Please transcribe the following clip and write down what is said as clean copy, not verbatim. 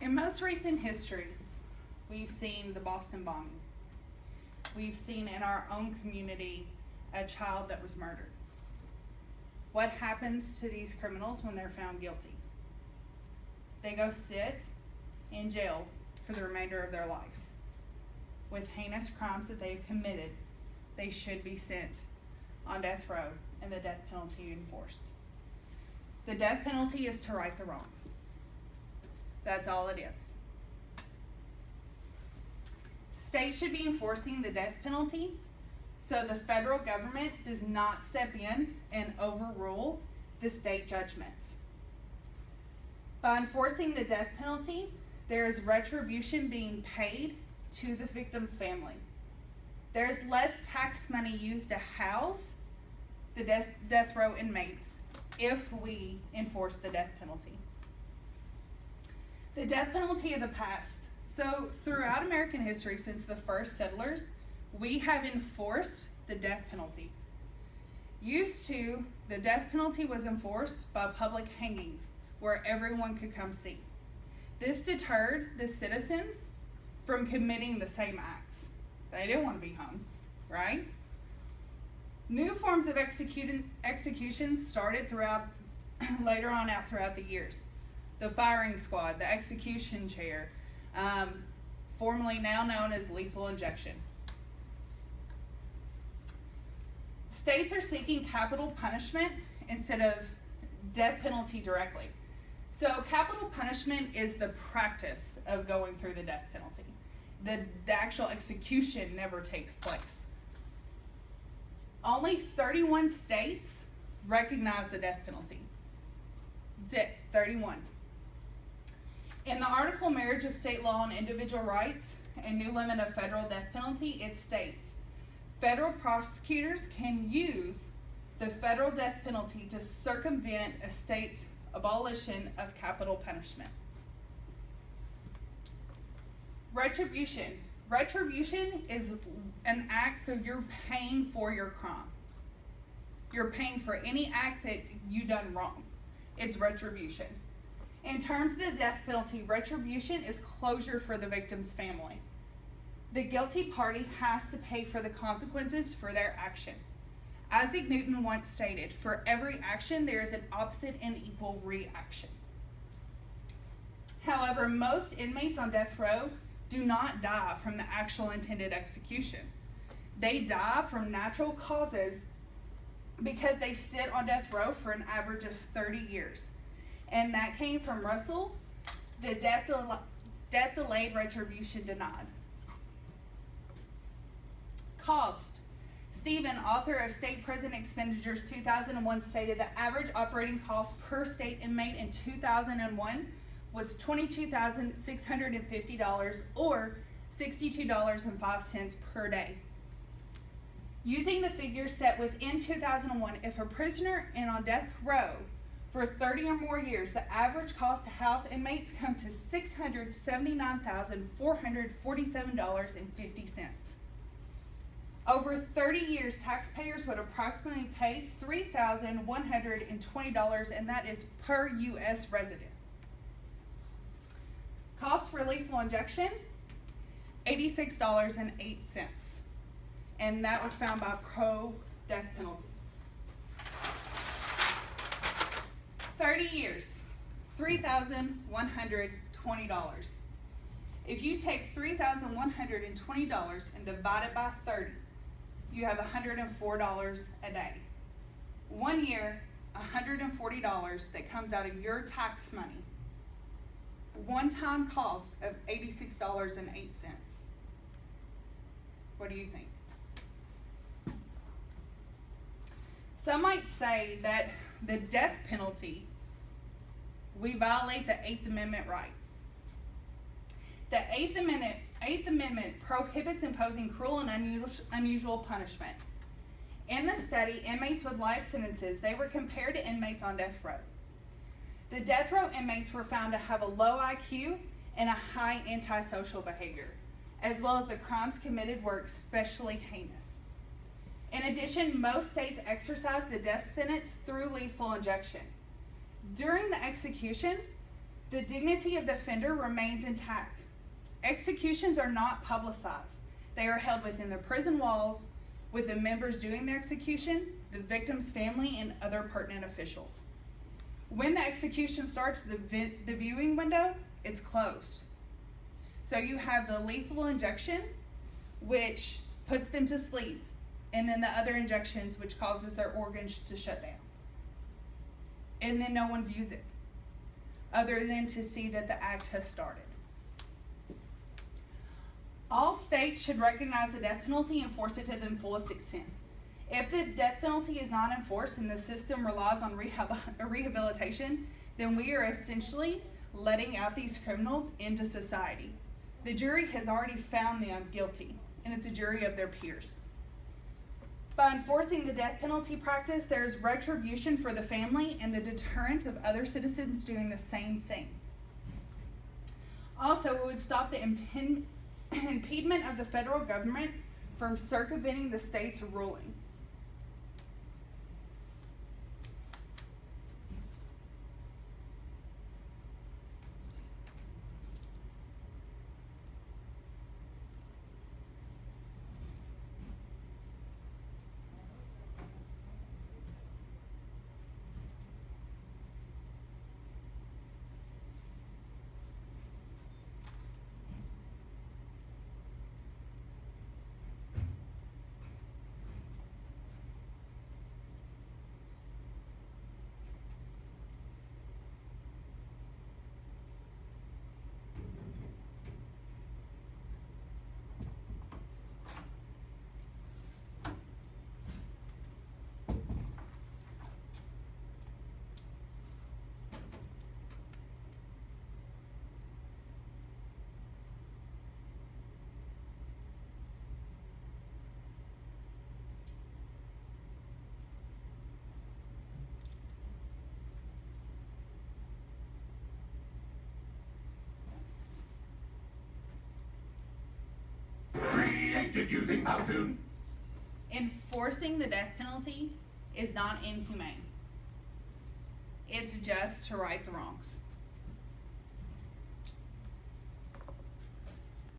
In most recent history, we've seen the Boston bombing. We've seen in our own community a child that was murdered. What happens to these criminals when they're found guilty? They go sit in jail for the remainder of their lives. With heinous crimes that they've committed, they should be sent on death row and the death penalty enforced. The death penalty is to right the wrongs. That's all it is. States should be enforcing the death penalty so the federal government does not step in and overrule the state judgments. By enforcing the death penalty, there is retribution being paid to the victim's family. There's less tax money used to house the death row inmates if we enforce the death penalty. The death penalty of the past. So throughout American history, since the first settlers, we have enforced the death penalty. Used to, the death penalty was enforced by public hangings where everyone could come see. This deterred the citizens from committing the same acts. They didn't want to be hung, right? New forms of execution started later on out throughout the years. The firing squad, the execution chair, formerly now known as lethal injection. States are seeking capital punishment instead of death penalty directly. So capital punishment is the practice of going through the death penalty. The actual execution never takes place. Only 31 states recognize the death penalty. That's it, 31. In the article Marriage of State Law and Individual Rights and New Limit of Federal Death Penalty, it states, federal prosecutors can use the federal death penalty to circumvent a state's abolition of capital punishment. Retribution. Retribution is an act, so you're paying for your crime. You're paying for any act that you done wrong. It's retribution. In terms of the death penalty, retribution is closure for the victim's family. The guilty party has to pay for the consequences for their action. Isaac Newton once stated, for every action there is an opposite and equal reaction. However, most inmates on death row do not die from the actual intended execution. They die from natural causes because they sit on death row for an average of 30 years. And that came from Russell, the death delayed, retribution denied. Cost. Stephen, author of State Prison Expenditures 2001, stated the average operating cost per state inmate in 2001 was $22,650 or $62.05 per day. Using the figures set within 2001, if a prisoner is on death row for 30 or more years, the average cost to house inmates come to $679,447.50. Over 30 years, taxpayers would approximately pay $3,120, and that is per U.S. resident. Cost for lethal injection, $86.08, and that was found by Pro Death Penalty. 30 years, $3,120. If you take $3,120 and divide it by 30, you have $104 a day. 1 year, $140 that comes out of your tax money. One-time cost of $86.08. What do you think? Some might say that the death penalty, we violate the Eighth Amendment right. The Eighth Amendment prohibits imposing cruel and unusual punishment. In the study, inmates with life sentences, they were compared to inmates on death row. The death row inmates were found to have a low IQ and a high antisocial behavior, as well as the crimes committed were especially heinous. In addition, most states exercise the death sentence through lethal injection. During the execution, the dignity of the offender remains intact. Executions are not publicized. They are held within the prison walls with the members doing the execution, the victim's family, and other pertinent officials. When the execution starts, the viewing window, it's closed. So you have the lethal injection, which puts them to sleep, and then the other injections, which causes their organs to shut down. And then no one views it, other than to see that the act has started. All states should recognize the death penalty and enforce it to the fullest extent. If the death penalty is not enforced and the system relies on rehabilitation, then we are essentially letting out these criminals into society. The jury has already found them guilty, and it's a jury of their peers. By enforcing the death penalty practice, there is retribution for the family and the deterrence of other citizens doing the same thing. Also, it would stop the impediment of the federal government from circumventing the state's ruling. Created using Powtoon. Enforcing the death penalty is not inhumane. It's just to right the wrongs.